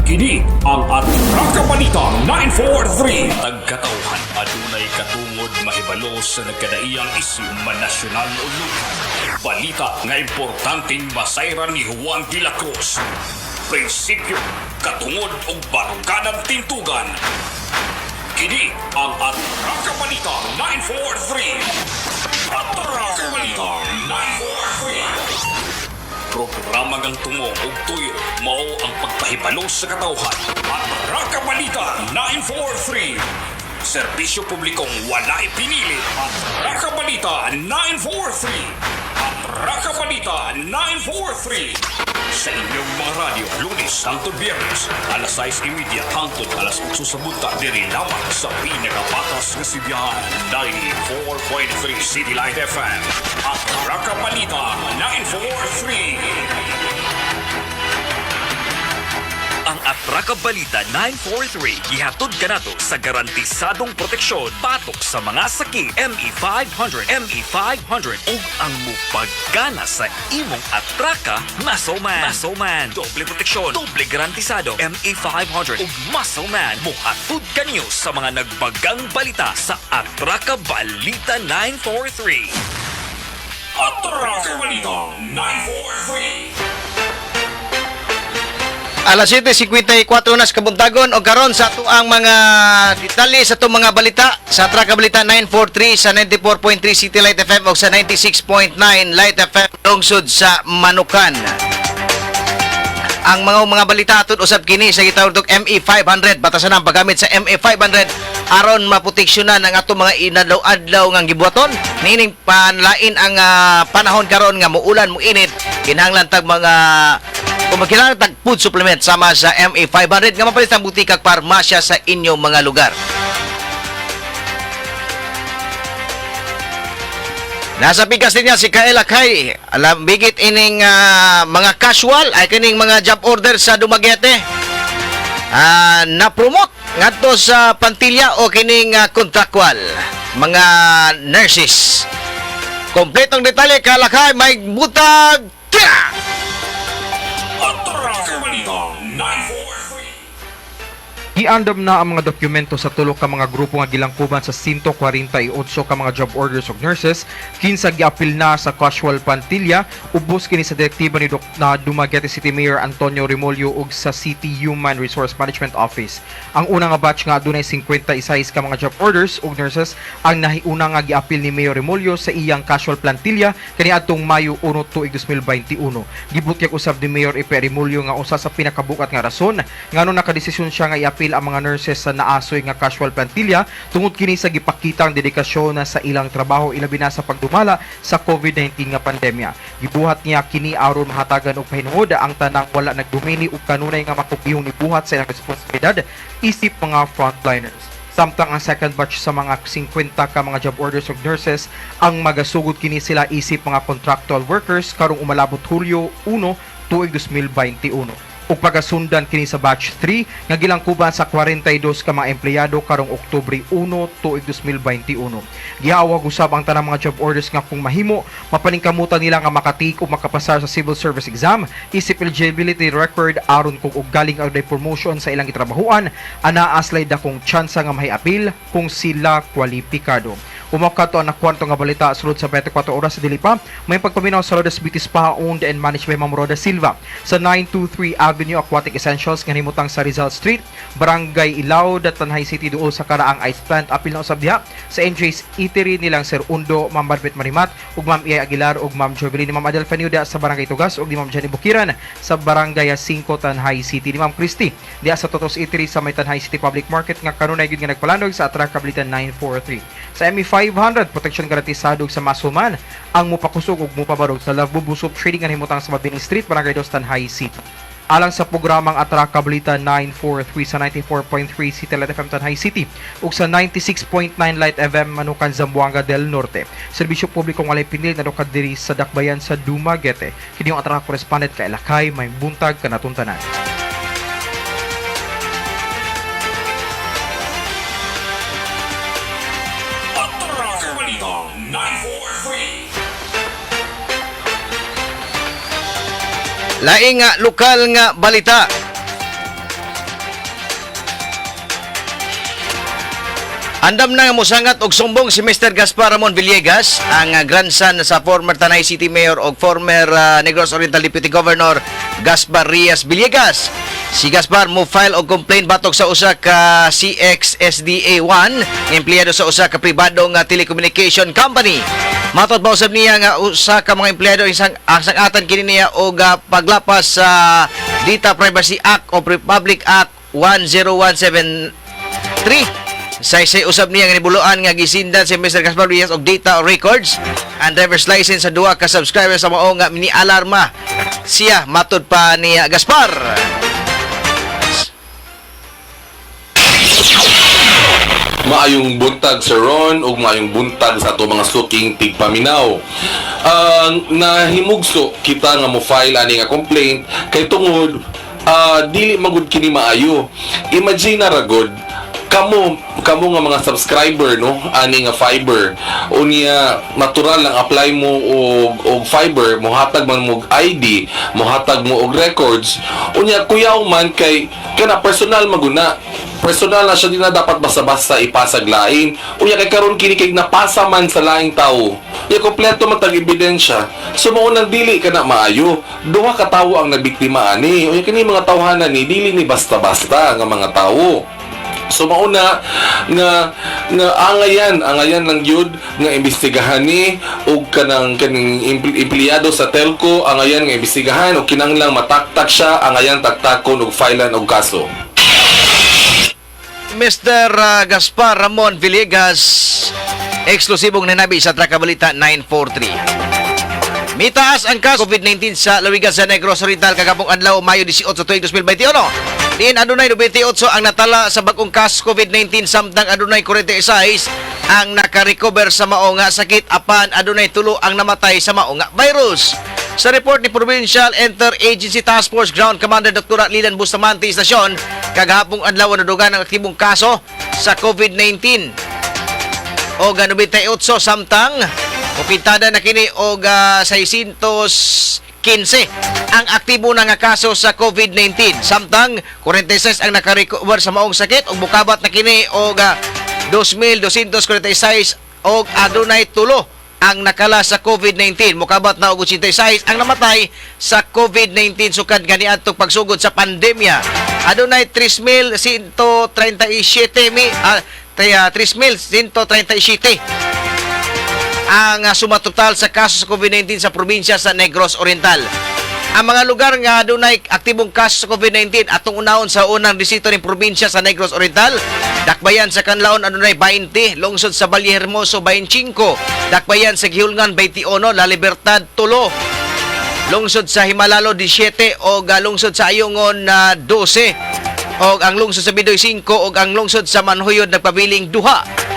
Kini ang Atraka Balita 943. Tagkatauhan adunay katungod mahibalo sa nagkadaiyang isyu manasyonal o lokal. Balita nga importanteng basayran ni Juan de la Cruz. Prinsipyo, katungod o baruganang tintugan. Kini ang Atraka Balita 943. Atraka Balita 943. Programa ngang tungo ug tuyo mao ang pagpahibalo sa katawhan. Atraka Balita 943. Serbisyo publikong wala ipinili. Atraka Balita 943. Atraka Balita 943. Sa inyong mga radyo, Lunes hangtod Biyernes, alas 6:30 hangtod alas 8 sa bunta, diri lamang sa pinakapatas nga sibiyahan, 94.3 City Light FM. Atraka Balita 943. Ang Atraka Balita 943 gihatod kanato sa garantisadong proteksyon patok sa mga sakit ME500 ME500 ug ang mupagkana sa imong atraka Muscle Man. Doble proteksyon, doble garantisado ME500 ug Muscle Man muhatod kanyo sa mga nagbagang balita sa Atraka Balita 943. Atraka Balita 943. Alas 7:54 na sa kabuntagon o karon sa ato ang mga detalye sa itong mga balita sa Atraka Balita 943 sa 94.3 City Light FM o sa 96.9 Light FM lungsod sa Manukan. Ang mga balita aton usab kini sa gitawag og ME500 batasan ang paggamit sa ME500 aron maproteksyonan ang atong mga inadlaw-adlaw nga gibuhaton nining panlain ang panahon karon nga muulan muinit kinahanglan tag mga kung magkailangan tag food supplement sama sa ME500 nga mapalit ang butikag parmasya sa inyong mga lugar. Nasa pikas niya si Kaela Kay. Alam, bigit ining mga casual ay kining mga job order sa Dumaguete. Na-promote ngadto sa Pantilya o kining contractual mga nurses. Kompletong detalye Kaela Kay may butag. Tira! Atraka Balita 943. Giandam na ang mga dokumento sa tulo ka mga grupo nga gilangkuban sa 148 ka mga job orders og nurses, kinsa giapil na sa Casual Pantilla, ubos kini sa direktiba ni Dumaguete City Mayor Antonio Remolyo ug sa City Human Resource Management Office. Ang una nga batch nga adunay 56 ka mga job orders og nurses ang nahiuna nga giapil ni Mayor Remolyo sa iyang Casual Plantilla kaniadtong Mayo 1, 2021. Gibutyag usab ni Mayor Epe Remolyo nga usa sa pinakabukat nga rason ngano nakadesisyon siya nga iapil ang mga nurses sa naasoy nga Casual Plantilla tungod kini sa gipakitang dedikasyon na sa ilang trabaho ilabi na sa pagdumala sa COVID-19 nga pandemya. Gibuhat niya kini aron mahatagan og pahinuod ang tanang wala nagdumini ug kanunay nga makupihong nibuhat sa ilang responsibilidad isip mga frontliners. Samtang ang second batch sa mga 50 ka mga job orders og nurses ang magasugod kini sila isip mga contractual workers karong umalabot Hulyo 1, 2021. ug pagasundan kini sa batch 3 nga gilangkuban sa 42 ka mga empleyado karong Oktubre 1, 2021. Giawag usab ang tanang mga job orders nga kung mahimo mapaningkamutan nila nga makatik o makapasar sa civil service exam, isip eligibility record aron kung og galing ang promotion sa ilang gitrabahuan, anaa slay dakong tsansa nga mahiapil kung sila kwalipikado. Umakato ang nakwanto nga balita sulod sa 24 oras sa Dilipa, may pagpaminaw sa Rodas Beauty Spa owned and managed by Ma'am Roda Silva sa 923 Avenue Aquatic Essentials nga himutang sa Rizal Street, Barangay Ilao, Tanhay City duol sa karaang ice plant. Apil na usab diha sa NJ's Eatery nilang Sir Undo, Ma'am Barbet Marimat ug Ma'am Ia Aguilar ug Ma'am Jovelyn, Ma'am Adelfa Niuda sa Barangay Tugas ug ni Ma'am Jenny Bukiran sa Barangay 5 Tanhay City, ni Ma'am Christy diha sa Totos Eatery sa may Tanhay City Public Market nga kanunay gyud nga nagpalandog sa Atraka Balita 943. Sa ME500 protection garantisado sa masuman ang mupakusog ug mupabarog sa Love Bubusop Trading nga himutang sa Mabini Street, Barangay 2 Tanhay City. Alang sa programang Atraka Balita 943 sa 94.3 City Light FM Tanhay City ug sa 96.9 Light FM Manukan, Zamboanga del Norte. Serbisyo publikong walay pinil na dokad diri sa Dakbayan sa Dumaguete. Kini yung Atraka correspondent kay Lakay may buntag kanatuntanan. Atraka Balita 943. Laing nga lokal nga balita. Andam na nga mosangat og sumbong si Mr. Gaspar Ramon Villegas, ang grandson sa former Tanay City Mayor o former Negros Oriental Deputy Governor Gaspar Rias Villegas. Si Gaspar mo file og complaint batok sa usa ka CXSDA1 nga empleyado sa usa ka pribadong telecommunication company. Matod ba usab niya nga usa ka mga empleyado isang atan kini niya og paglapas sa Data Privacy Act o Republic Act 10173. Say usab niya nga nibuluan nga gisindan si Mr. Gaspar Rias og data records and driver's license sa duha ka subscribers sa mao nga mini-alarma siya matud pa ni Gaspar. Maayong buntag sa Ron ug maayong buntag sa ato mga suking tigpaminaw. Nahimugso kita nga mo file ani nga complaint kay tungod dili magud kini maayo. Imagine na ragod kamo nga mga subscriber no ani nga fiber unya natural lang apply mo og fiber mohatag man mo ID mohatag mo og records unya kuyaw man kay kana personal maguna personal na siya di na dapat basta-basta ipasag lain unya kay karon kini kay napasa man sa laing tawo unya kompleto man tag ebidensya so mao nang dili kana maayo duha ka tawo ang nabiktima ani unya kini mga tawhanan ni dili ni basta-basta nga mga tawo. So mauna nga angayan lang yun nga imbestigahan ni og kanang empleyado sa telco angayan nga imbestigahan og kinahanglang mataktak siya angayan taktakon og filean og kaso. Mr. Gaspar Ramon Villegas, eksklusibong nanabi sa Trakabalita 943. Mitaas ang kaso COVID-19 sa Lawigan sa Negros Oriental kagabong adlaw Mayo 18 tuig 2021. Diin adunay 28 ang natala sa bagong kaso COVID-19 samtang adunay 46 ang naka-recover sa mao nga sakit apan adunay 3 ang namatay sa mao nga virus. Sa report ni Provincial Interagency Task Force Ground Commander Dr. Lilan Bustamante Istasyon, kagahapong adlaw nadugan ang aktibong kaso sa COVID-19. O 98 samtang kupintada na kini og 615 ang aktibo na nga kaso sa COVID-19 samtang 46 ang naka-recover sa maong sakit ug mukabat na kini og 2,246 og adunay 3 ang nakala sa COVID-19 mukabat na og 86 ang namatay sa COVID-19 sukad ganiadtong pagsugod sa pandemya. Adunay 3,137 ang sumatotal sa kaso sa COVID-19 sa probinsya sa Negros Oriental. Ang mga lugar nga dunay aktibong kaso sa COVID-19 atong unahon sa unang distrito ng probinsya sa Negros Oriental, Dakbayan sa Canlaon adunay 20, lungsod sa Valle Hermoso 25, Dakbayan sa Gihulngan 21, La Libertad 3, lungsod sa Himalalo 17 o lungsod sa Ayungon 12 o ang lungsod sa Bidoy 5 o ang lungsod sa Manhuyod nagpabiling 2.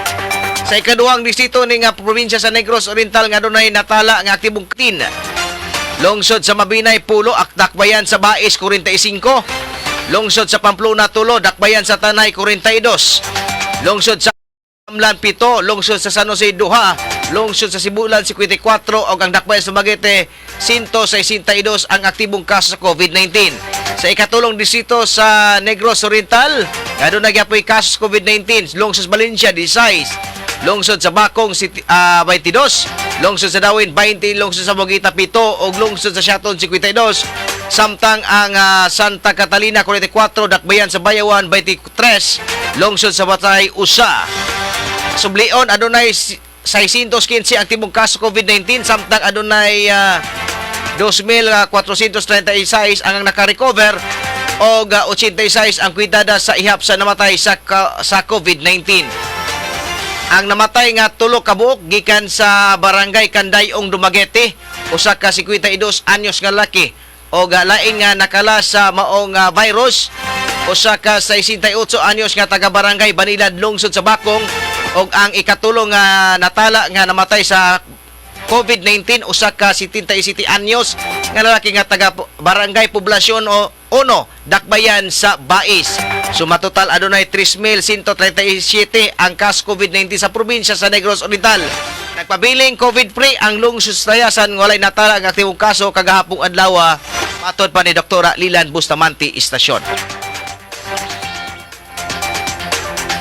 Sa ikaduhang distrito ning probinsya sa Negros Oriental nga dunay natala nga aktibong 10. Lungsod sa Mabinay 10, Dakbayan sa Bais 45. Lungsod sa Pamplona 3, Dakbayan sa Tanay 42. Lungsod sa Amlan 7, lungsod sa San Jose 2, lungsod sa Sibulan 54 ug ang Dakbayan sa Magete 162 ang aktibong kaso sa COVID-19. Sa ikatulong distrito sa Negros Oriental, adunay gyapoy kaso sa COVID-19, lungsod sa Valencia 16. Lungsod sa Bakong 22, lungsod sa Dawin 20, lungsod sa Mogita 7 ug lungsod sa Siaton 52. Samtang ang Santa Catalina 44, Dakbayan sa Bayawan 23, lungsod sa Batay usa. Sublion adunay 615 ang tibong kaso COVID-19 samtang adunay 2,436 ang naka-recover o 86 ang kwidada sa ihap sa namatay sa COVID-19. Ang namatay nga 3 kabuok gikan sa barangay Kandayong Dumaguete, usa ka 52 anyos nga laki o lain nga nakala sa maong virus, usa ka 68 anyos nga taga barangay Banilad lungsod sa Bakong o ang ikatulong nga natala nga namatay sa COVID-19 usa ka 77 anyos nga lalaki nga taga barangay Poblasyon o 1 Dakbayan sa Bais. Sumatotal adunay 3,137 ang kaso COVID-19 sa probinsya sa Negros Oriental. Nagpabiling COVID-free ang lungsod sa Tayasan walay natala ang aktibong kaso kagahapong adlaw matod pa ni Dr. Lilan Bustamante Istasyon.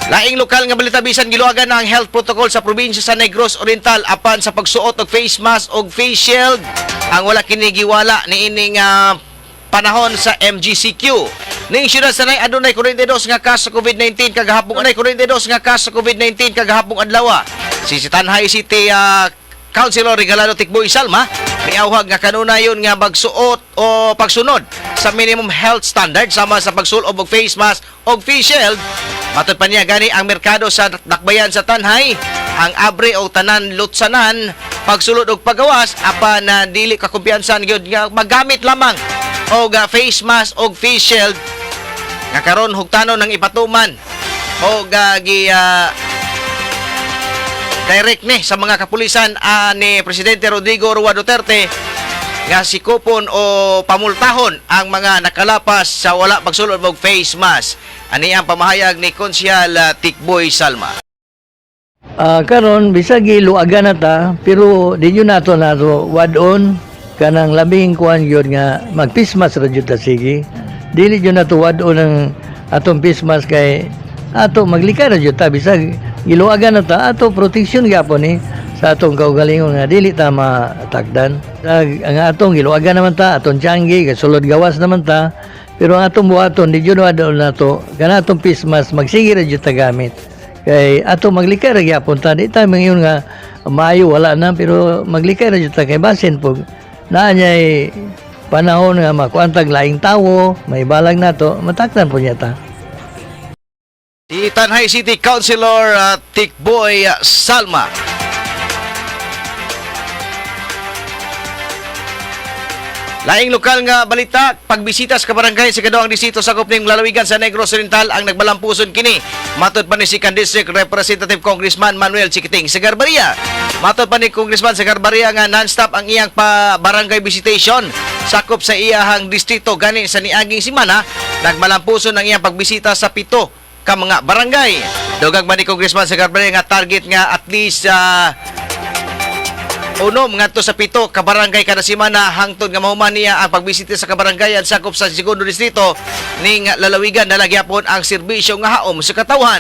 Laing lokal nga balita bisan giluagan ang health protocol sa probinsya sa Negros Oriental apan sa pagsuot og face mask og face shield ang wala kini giwala niining panahon sa MGCQ. Ning syudad sa nay adunay 42 nga kaso sa COVID-19 kagahapon anay 42 nga kaso sa COVID-19 kagahapong adlaw. Si Tanhay City Councilor Regalado Tikboy Salma miawhag nga kanunayon nga magsuot o pagsunod sa minimum health standard sama sa pagsuot og face mask og face shield. Matod pa niya gani ang merkado sa Dakbayan sa Tanhay, ang abre o tanan lutsanan, pagsulod og pagawas apan na dili ka kumpiyansan gyud nga magamit lamang og face mask og face shield nga karon hugtanon ng ipatuman og direct ni sa mga kapulisan ni Presidente Rodrigo Roa Duterte nga sikupon o pamultahon ang mga nakalapas sa wala pagsulod og face mask. Ani ang pamahayag ni Konsyal Tikboy Salma. Karon bisag giluagan na ta pero di yun nato wadon kanang labing kuan gyud nga magpismas ra jud ta sige. Dili yun nato wadon ang atong pismas kay ato maglikay ra jud ta bisag giluagan na ta ato protection gyapon ni sa atong kaugalingon nga dili ta matakdan. Ang atong giluagan naman ta atong tianggi sulod gawas naman ta pero ang atong buhaton di yun wadon nato kana atong pismas magsige ra jud ta gamit. Kay ato maglikay ra gyapon ta di ta mangingon nga maayo wala na pero maglikay ra jud ta kay basin pug naa niya panahon nga makuantag laing tawo may balag nato matakdan po niya ta. Si Tanhay City Councilor Tikboy Salma. Laing lokal nga balita, pagbisita sa kabarangay sa kaduang distrito sakop ning lalawigan sa Negros Oriental ang nagbalampuson kini. Matod pa ni si District Representative Congressman Manuel Chiquiting Segarbaria. Matod pa ni Congressman Segarbaria nga non-stop ang iyang barangay visitation sakop sa iyahang distrito gani sa niaging semana nagbalampuson ang iyang pagbisita sa 7 ka mga barangay. Dugag man ni Congressman Segarbaria nga target nga at least unom ngadto sa 7 ka barangay kada semana hangtod nga mahuman niya ang pagbisita sa kabarangayan sakop sa segundo distrito ning lalawigan nalagyapon ang serbisyo nga haom sa katawhan.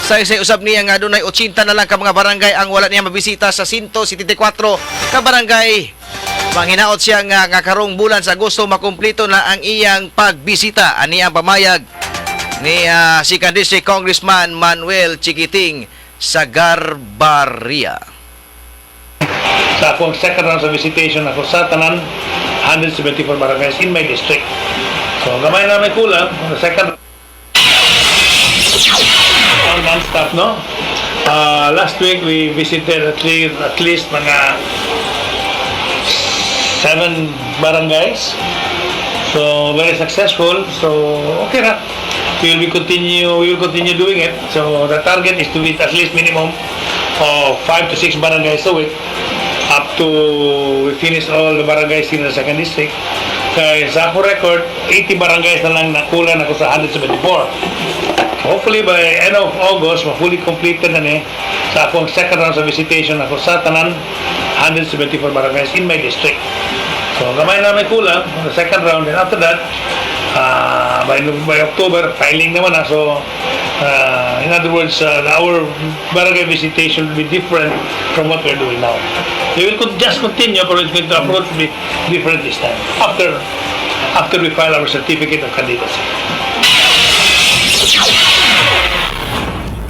Sa isay usab niya nga adunay 80 na lang ka mga barangay ang wala niya mabisita sa 174 ka barangay. Manghinaot siya nga karong bulan sa Agosto makumpleto na ang iyang pagbisita. Ani ang pamayag ni si District Congressman Manuel Chiquiting Segarbaria. Sa akong second round sa visitation ako sa tanan 174 barangays in my district. So gamay na may kulang the second non-stop, no? Last week we visited at least mga 7 barangays. So very successful. So okay na. We will continue doing it. So the target is to meet at least minimum of 5 to 6 barangays a week. Up to we finish all the barangays in the second district. Kaya sa ako record, 80 barangays na lang nakulan ako sa 174. Hopefully by end of August, ma-fully completed na ni sa akong second round sa visitation ako sa tanan 174 barangays in my district. So gamay na may kulang on the second round, and after that, by October, filing naman na. So in other words, our barangay visitation will be different from what we're doing now. We will just continue, but it's going to approach be different this time after we file our certificate of candidacy.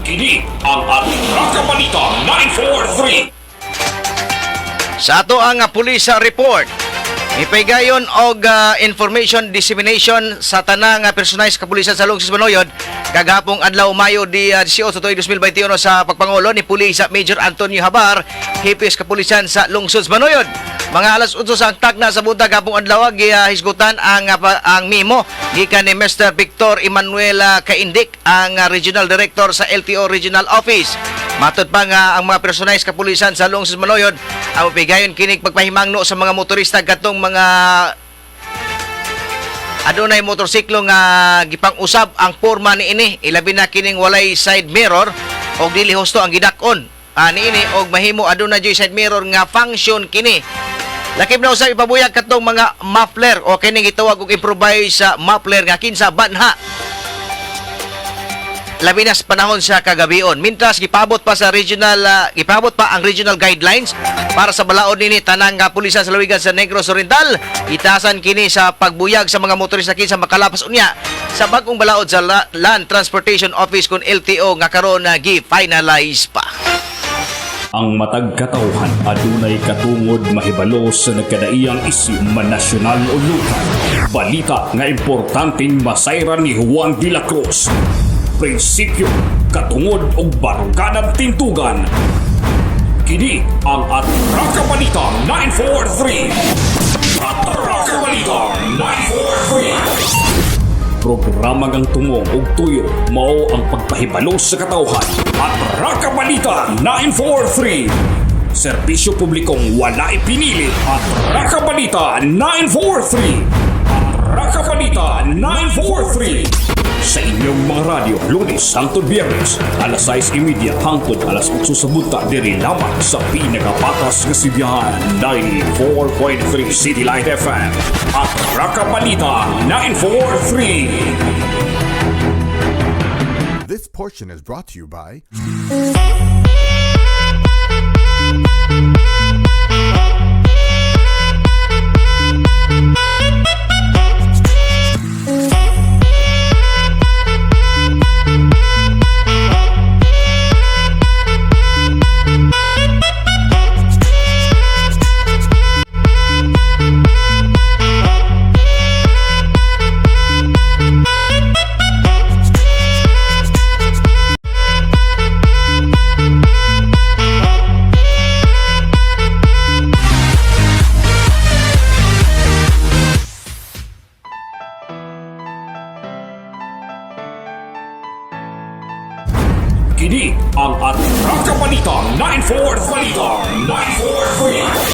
Kini ang ating Rakabalita 943. Sa ato ang police report, ipaygayon og information dissemination sa tanang personalized kapulisan sa Lungsod Banoyod kagahapong adlaw Mayo 18, 2021 sa pagpangulo ni Pulis Major Antonio Habar, Hipis Kapulisan sa Lungsod Banoyod. Mga alas 8 sa tagna sa buntag gahapong adlaw gihisgutan ang memo gikan ni Mr. Victor Emanuel Kaindik, ang Regional Director sa LTO Regional Office. Matod pa nga ang mga personalized kapulisan sa Lungsod Banoyod ang pigayon kinig pagpahimangno sa mga motorista katong mga adunay motorsiklo nga gipang-usab ang porma niini, ilabi na kining walay side mirror o dili husto ang gidak-on niini og mahimo aduna joy side mirror nga function kini. Lakip na usab ipabuyag katong mga muffler o kining gitawag og improvise sa muffler nga kinsa banha. labi na sa panahon sa kagabion. Mintras gipabot pa ang regional guidelines para sa balaod nini tanang pulisan sa Luwigan sa Negros Oriental. Itasan kini sa pagbuyag sa mga motorista kinsa makalapas unya sa bagong balaod sa Land Transportation Office kun LTO nga karon na gi-finalize pa. Ang matag katawhan adunay katungod mahibalo sa nagkadaiyang isyu manasyonal o lokal. Balita nga importanteng masayran ni Juan de la Cruz. Prinsipyo, katungod o baruganan tintugan. Kini ang Atraka Balita 943. Atraka Balita 943. Programa ngang tumong ug tuyo mao ang pagpahibalo sa katawhan. Atraka Balita 943. Serbisyo publikong wala ipinili. Atraka Balita 943. Atraka Balita 943. Sa inyong mga radyo, Lunes hangtod Biyernes, alas 6:30 hangtod alas 8 sa bunta diri lamang sa pinakapatas nga sibiyahan 94.3 City Light FM at Raka Balita 943. This portion is brought to you by Kini ang Atraka Balita 943.